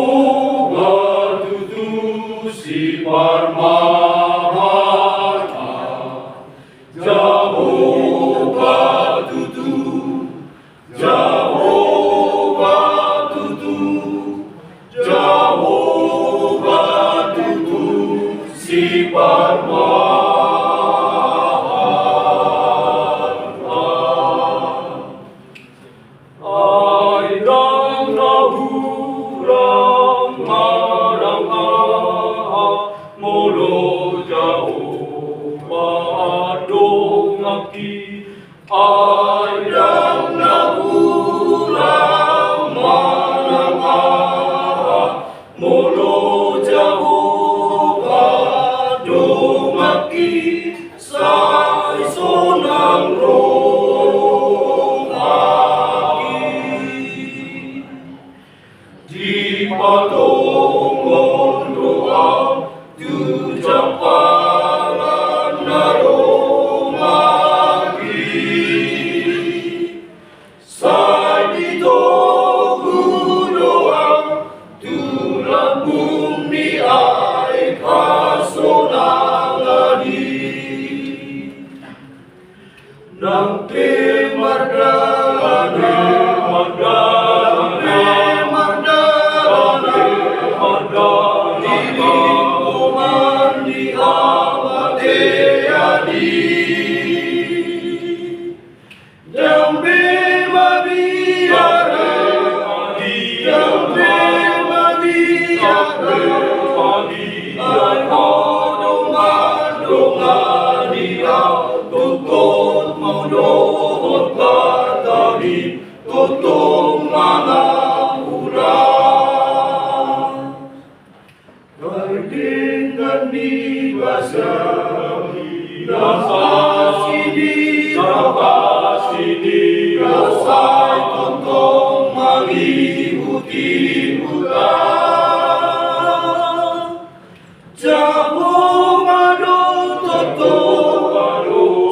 Jehovah tutu si parmahana, Jehovah tutu, Jehovah tutu, Jehovah tutu si parmahana. Ay dang nahurang marang molo Jehovah adong aki. Ay dang nahurang marang molo Jehovah adong aki sa isonang di patungon doa tujang paran naromagi sa dito doa tulang bumi ay kasonangani nang pemardane Tutong mga urang Kaitingan ni Basami Napasini Rasay tontong mangihutin utang Jehovah do Jehovah do